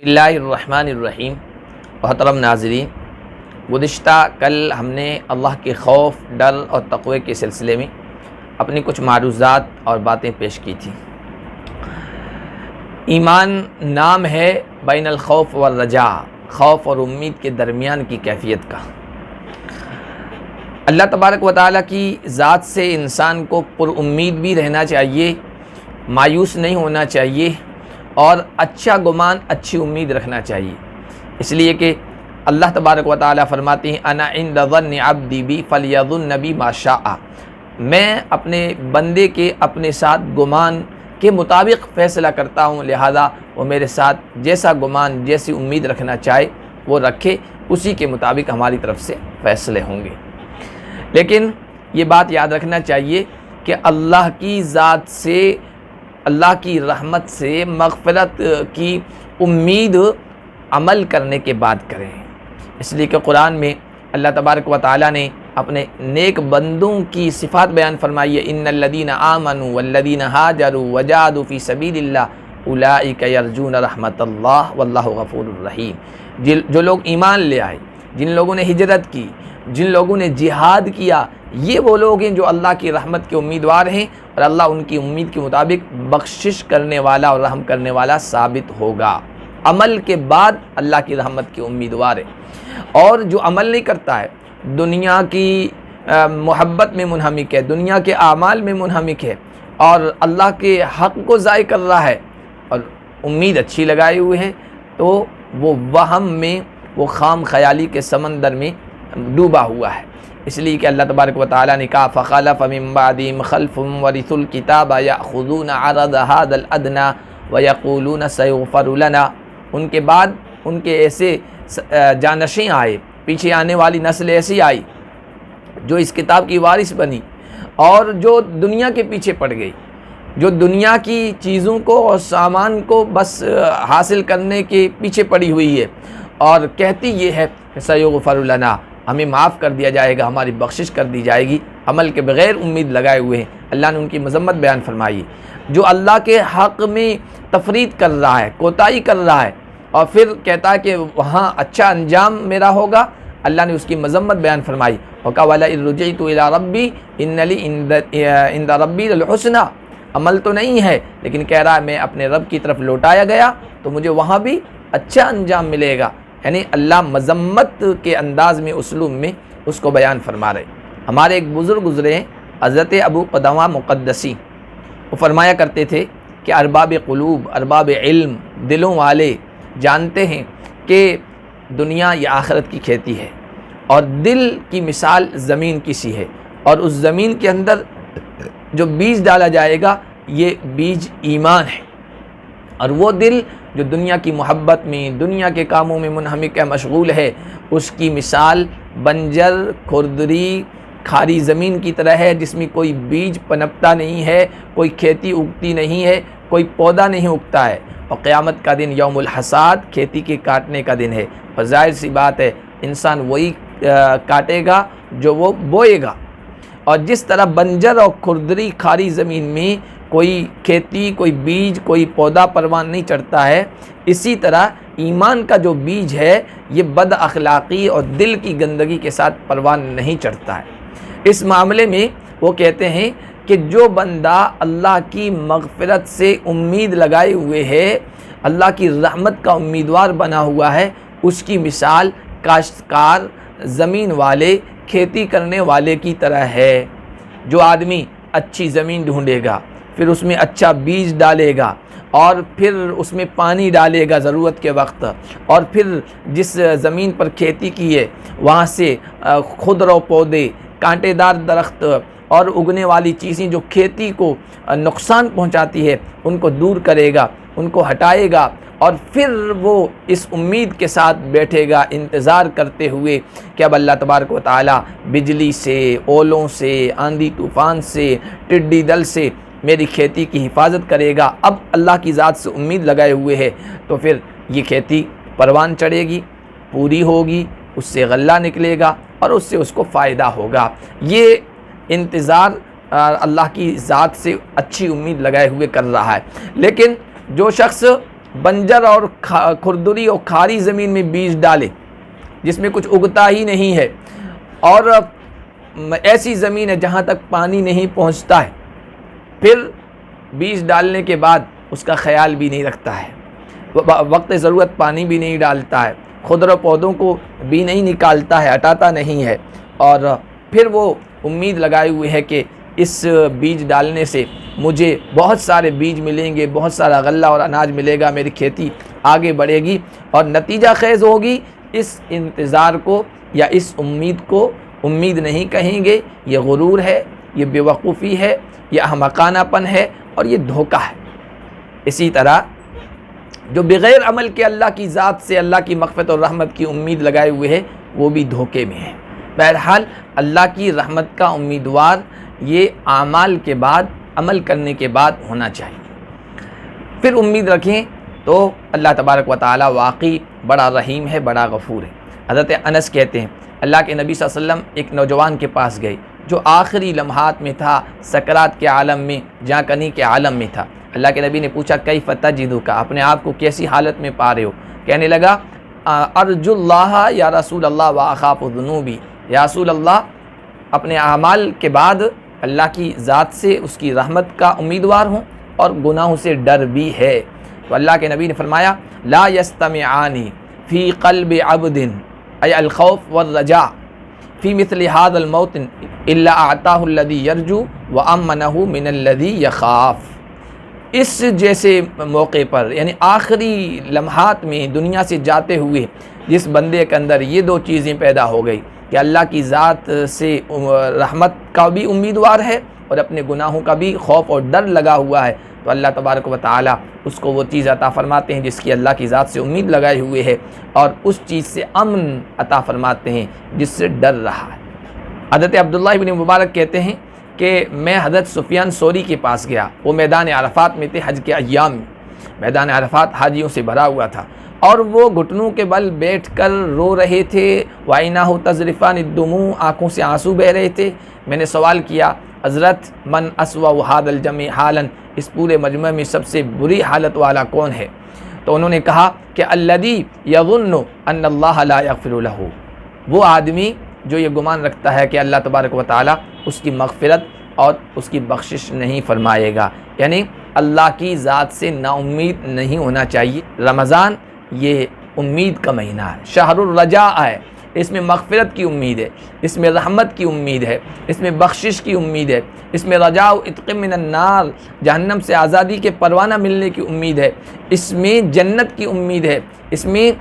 बिस्मिल्लाहिर्रहमानिर्रहीम। मोहतरम नाज़रीन, गुज़िश्ता कल हमने अल्लाह के खौफ, डर और तक़वे के सिलसिले में अपनी कुछ मारूज़ात और बातें पेश की थी। ईमान नाम है बैनल खौफ व रजा, खौफ और उम्मीद के दरमियान की कैफियत का। अल्लाह तबारक व तआला की ज़ात से इंसान को पुरउम्मीद भी रहना चाहिए, मायूस नहीं होना चाहिए और अच्छा गुमान, अच्छी उम्मीद रखना चाहिए। इसलिए कि अल्लाह तबारक व तआला फरमाती हैं, अना इंद ज़न्नि अब्दी बी फलयज़ुन्न बी मा शाअ। मैं अपने बंदे के अपने साथ गुमान के मुताबिक फ़ैसला करता हूँ, लिहाजा वो मेरे साथ जैसा गुमान, जैसी उम्मीद रखना चाहे वो रखे, उसी के मुताबिक हमारी तरफ से फ़ैसले होंगे। लेकिन ये बात याद रखना चाहिए कि अल्लाह की ज़ात से, अल्लाह की रहमत से, मग़फ़िरत की उम्मीद अमल करने के बाद करें। इसलिए कि कुरान में अल्लाह तबारक व तआला ने अपने नेक बंदों की सिफ़ात बयान फरमाई है, इन्नल्लज़ीना आमनू वल्लज़ीना हाजरू वजाहदू फ़ी सबीलिल्लाह उलाइका यरजून रहमतल्लाह वल्लाहु गफ़ूरुर रहीम। जो लोग ईमान ले आए, जिन लोगों ने हिजरत की, जिन लोगों ने जिहाद किया, ये वो लोग हैं जो अल्लाह की रहमत के उम्मीदवार हैं और अल्लाह उनकी उम्मीद के मुताबिक बख्शिश करने वाला और रहम करने वाला साबित होगा। अमल के बाद अल्लाह की रहमत के उम्मीदवार है। और जो अमल नहीं करता है, दुनिया की मोहब्बत में मुनहमिक है, दुनिया के आमाल में मुनहमिक है और अल्लाह के हक़ को ज़ाय कर रहा है और उम्मीद अच्छी लगाए हुए है, तो वो वहम में, वो खाम ख़याली के समंदर में डूबा हुआ है। इसलिए कि अल्लाह तबारक व तआला ने कहा, फ़ख़लफ़ मिन बअदिहिम ख़ल्फ़ुन वरिथुल किताब यअख़ुज़ून अरज़ हाज़ल अदना व यक़ूलून सयुग़फ़रु लना। उनके बाद उनके ऐसे जानशीं आए, पीछे आने वाली नस्ल ऐसी आई जो इस किताब की वारिस बनी और जो दुनिया के पीछे पड़ गई, जो दुनिया की चीज़ों को और सामान को बस हासिल करने के पीछे पड़ी हुई है और कहती ये है सयुग़फ़रु लना, हमें माफ़ कर दिया जाएगा, हमारी बख्शिश कर दी जाएगी, अमल के बग़ैर उम्मीद लगाए हुए हैं। अल्लाह ने उनकी मज़म्मत बयान फरमाई। जो अल्लाह के हक़ में तफरीद कर रहा है, कोताही कर रहा है और फिर कहता है कि वहाँ अच्छा अंजाम मेरा होगा, अल्लाह ने उसकी मज़म्मत बयान फरमाई। वक़ाल वला इन रुजइतु इला रब्बी इन्नली इंद रब्बी लल हुस्ना। अमल तो नहीं है, लेकिन कह रहा है मैं अपने रब की तरफ लौटाया गया तो मुझे वहाँ भी अच्छा अंजाम मिलेगा। यानी अल्लाह मज़म्मत के अंदाज़ में, उस्लूब में उसको बयान फरमा रहे। हमारे एक बुज़ुर्ग गुज़रे हैं, हज़रत अबू क़दामा मुक़द्दसी, वो फरमाया करते थे कि अरबाब क़ुलूब, अरबाब इल्म, दिलों वाले जानते हैं कि दुनिया या आखिरत की खेती है और दिल की मिसाल ज़मीन की सी है और उस ज़मीन के अंदर जो बीज डाला जाएगा ये बीज ईमान है। और वो दिल जो दुनिया की मोहब्बत में, दुनिया के कामों में मुनहमिक है, मशगूल है, उसकी मिसाल बंजर, खुरदरी, खारी ज़मीन की तरह है जिसमें कोई बीज पनपता नहीं है, कोई खेती उगती नहीं है, कोई पौधा नहीं उगता है। और क़यामत का दिन यौमुल हसाद, खेती के काटने का दिन है और ज़ाहिर सी बात है इंसान वही काटेगा जो वो बोएगा। और जिस तरह बंजर और खुरदरी खारी ज़मीन में कोई खेती, कोई बीज, कोई पौधा परवान नहीं चढ़ता है, इसी तरह ईमान का जो बीज है ये बद अखलाक़ी और दिल की गंदगी के साथ परवान नहीं चढ़ता है। इस मामले में वो कहते हैं कि जो बंदा अल्लाह की मग़फ़िरत से उम्मीद लगाए हुए है, अल्लाह की रहमत का उम्मीदवार बना हुआ है, उसकी मिसाल काश्तकार, ज़मीन वाले, खेती करने वाले की तरह है। जो आदमी अच्छी ज़मीन ढूंढेगा, फिर उसमें अच्छा बीज डालेगा और फिर उसमें पानी डालेगा ज़रूरत के वक्त, और फिर जिस ज़मीन पर खेती की है वहाँ से खुदरो पौधे, कांटेदार दरख्त और उगने वाली चीज़ें जो खेती को नुकसान पहुँचाती है उनको दूर करेगा, उनको हटाएगा और फिर वो इस उम्मीद के साथ बैठेगा, इंतज़ार करते हुए कि अब अल्लाह तबारक व तआला बिजली से, ओलों से, आंधी तूफ़ान से, टिड्डी दल से मेरी खेती की हिफाजत करेगा। अब अल्लाह की ज़ात से उम्मीद लगाए हुए है तो फिर ये खेती परवान चढ़ेगी, पूरी होगी, उससे गल्ला निकलेगा और उससे उसको फ़ायदा होगा। ये इंतज़ार अल्लाह की ज़ात से अच्छी उम्मीद लगाए हुए कर रहा है। लेकिन जो शख्स बंजर और खुरदुरी और खारी ज़मीन में बीज डाले जिसमें कुछ उगता ही नहीं है, और ऐसी ज़मीन है जहाँ तक पानी नहीं पहुँचता है, फिर बीज डालने के बाद उसका ख्याल भी नहीं रखता है, वक्त ज़रूरत पानी भी नहीं डालता है, खुदर पौधों को भी नहीं निकालता है, हटाता नहीं है, और फिर वो उम्मीद लगाए हुए है कि इस बीज डालने से मुझे बहुत सारे बीज मिलेंगे, बहुत सारा गल्ला और अनाज मिलेगा, मेरी खेती आगे बढ़ेगी, और नतीजा ख़ैज़ होगी। इस इंतज़ार को या इस उम्मीद को उम्मीद नहीं कहेंगे, ये गुरूर है, ये बेवकूफ़ी है, ये अहमकानापन है और ये धोखा है। इसी तरह जो बग़ैर अमल के अल्लाह की ज़ात से, अल्लाह की मग़फ़िरत और रहमत की उम्मीद लगाए हुए है, वो भी धोखे में है। बहरहाल अल्लाह की रहमत का उम्मीदवार ये आमाल के बाद, अमल करने के बाद होना चाहिए। फिर उम्मीद रखें तो अल्लाह तबारक व तआला वाक़ई बड़ा रहीम है, बड़ा गफ़ूर है। हज़रत अनस कहते हैं अल्लाह के नबी सल्लल्लाहु अलैहि वसल्लम एक नौजवान के पास गए जो आखिरी लम्हात में था, सकरात के आलम में, जाकनी के आलम में था। अल्लाह के नबी ने पूछा कैफ़ तजिदुका, अपने आप को कैसी हालत में पा रहे हो? कहने लगा अर्जुल्लाह या रसूल अल्लाह व अख़ाफ़ु ज़ुनूबी, या रसूल अल्लाह अपने अमाल के बाद अल्लाह की ज़ात से, उसकी रहमत का उम्मीदवार हूँ और गुनाहों से डर भी है। तो अल्लाह के नबी ने फरमाया ला यस्तमिआनी फ़ी क़ल्बि अब्दिन अय अल खौफ़ व रजा फ़ी मिस्लि हाज़ल मौत इल्ला अताहु अल्लज़ी यरजू व अमनहु मिनल्लज़ी यख़ाफ़। इस जैसे मौके पर, यानी आखिरी लम्हात में दुनिया से जाते हुए जिस बंदे के अंदर ये दो चीज़ें पैदा हो गई कि अल्लाह की ज़ात से रहमत का भी उम्मीदवार है और अपने गुनाहों का भी खौफ और डर लगा हुआ है, तो अल्लाह तबारक व तआला उसको वो चीज़ अता फ़रमाते हैं जिसकी अल्लाह की ज़ात से उम्मीद लगाए हुए है, और उस चीज़ से अमन अता फ़रमाते हैं जिससे डर रहा है। हज़रत अब्दुल्लाह इब्न मुबारक कहते हैं कि मैं हज़रत सुफियान सौरी के पास गया, वो मैदान अरफ़ात में थे, हज के अय्याम में मैदान अरफ़ात हाजियों से भरा हुआ था, और वो घुटनों के बल बैठकर रो रहे थे। वाइनाहु तज़रिफ़ान दुमू, आँखों से आंसू बह रहे थे। मैंने सवाल किया हज़रत मन अस्वा हादल जमी हालन, इस पूरे मजमे में सबसे बुरी हालत वाला कौन है? तो उन्होंने कहा कि अल्लज़ी यज़ुन्नु अन्नल्लाह ला यग़फ़िरु लहू, वो आदमी जो ये गुमान रखता है कि अल्लाह तबारक व तआला उसकी मग़फ़िरत और उसकी बख्शिश नहीं फरमाएगा, यानी अल्लाह की ज़ात से नाउम्मीद नहीं होना चाहिए। रमज़ान ये उम्मीद का महीना है, शहरुर रजा है, इसमें मग़फ़िरत की उम्मीद है, इसमें रहमत की उम्मीद है, इसमें बख्शिश की उम्मीद है, इसमें रजा व इत्क़ मिनन नार, जहन्नम से आज़ादी के परवाना मिलने की उम्मीद है, इसमें जन्नत की उम्मीद है, इसमें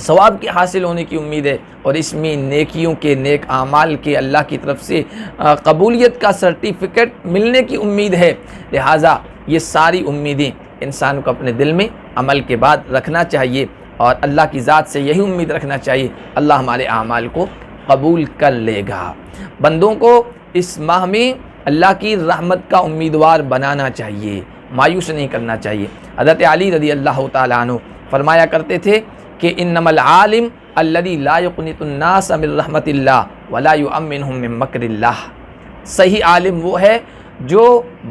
सवाब के हासिल होने की उम्मीद है, और इसमें नेकियों के, नेक आमाल के अल्लाह की तरफ से कबूलियत का सर्टिफिकेट मिलने की उम्मीद है। लिहाजा ये सारी उम्मीदें इंसान को अपने दिल में अमल के बाद रखना चाहिए, और अल्लाह की ज़ात से यही उम्मीद रखना चाहिए अल्लाह हमारे आमाल को कबूल कर लेगा। बंदों को इस माह में अल्लाह की रहमत का उम्मीदवार बनाना चाहिए, मायूस नहीं करना चाहिए। हज़रत अली रज़ी अल्लाह तआला अन्हु फरमाया करते थे कि इन्नमल आलिम अल्लज़ी ला युक़नितुन नास मिन रहमतिल्लाह वला युअम्मिनुहुम मिन मकरिल्लाह। सही आलिम वो है जो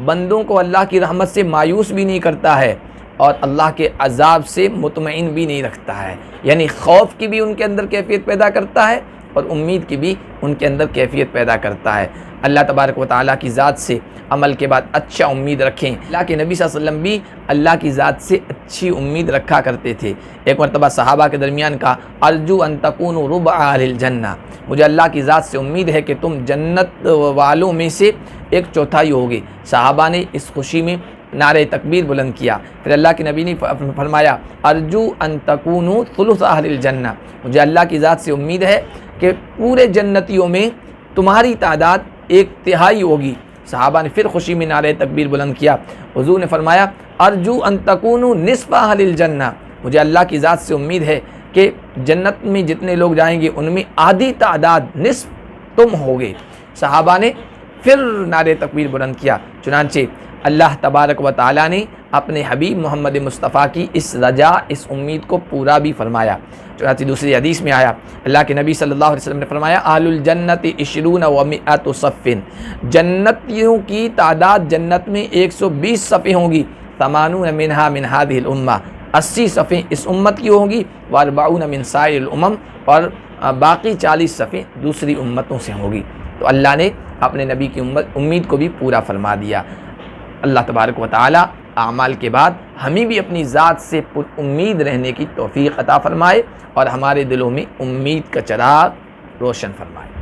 बंदों को अल्लाह की रहमत से मायूस भी नहीं करता है और अल्लाह के अज़ाब से मुतमईन भी नहीं रखता है, यानी खौफ की भी उनके अंदर कैफियत पैदा करता है और उम्मीद की भी उनके अंदर कैफियत पैदा करता है। अल्लाह तबारक व तआला की ज़ात से अमल के बाद अच्छा उम्मीद रखें। अल्लाह के नबी सल्लल्लाहु अलैहि वसल्लम भी अल्लाह की ज़ात से अच्छी उम्मीद रखा करते थे। एक मरतबा सहाबा के दरमियान का अर्जू अन तकूनु रुबअ अहलिल जन्नह, मुझे अल्लाह की ज़ात से उम्मीद है कि तुम जन्नत वालों में से 1/4 होगे। सहाबा ने इस खुशी में नारे तकबीर बुलंद किया। फिर अल्लाह के नबी ने फरमाया अर्जू अन तकूनु सुलुस अहलिल जन्नह, मुझे अल्लाह की ज़ात से उम्मीद है कि पूरे जन्नतियों में तुम्हारी तादाद 1/3 होगी। सहाबा ने फिर खुशी में नारे तकबीर बुलंद किया। हुज़ूर ने फरमाया अर्जू अन तकूनु निस्फ़ अहलिल जन्नह, मुझे अल्लाह की ज़ात से उम्मीद है कि जन्नत में जितने लोग जाएंगे उनमें आधी तादाद, निस्फ़ तुम होगे। सहाबा ने फिर नारे तकबीर बुलंद किया। चुनांचे अल्लाह तबारक व तआला ने अपने हबीब मोहम्मद मुस्तफ़ा की इस रजा, इस उम्मीद को पूरा भी फरमाया। चुनांचे दूसरी हदीस में आया, अल्लाह के नबी सल्लल्लाहु अलैहि वसल्लम ने फरमाया अहलुल जन्नति इश्रून व मिअतु सफ़िन, जन्नतियों की तादाद जन्नत में 120 सफ़े होंगी। तमानून मिनहा मिन हादिहिल उम्मा, 80 सफ़े इस उम्मत की होंगी, व अर्बाउन मिन साइरिल उमम, और बाकी 40 सफ़े दूसरी उम्मतों से होगी। तो अल्लाह ने अपने नबी की उम्मीद को भी पूरा फरमा दिया। अल्लाह तबारक व तआला आमाल के बाद हमें भी अपनी ज़ात से पुरुम्मीद रहने की तौफ़ीक़ अता फ़रमाए और हमारे दिलों में उम्मीद का चिराग रोशन फरमाए।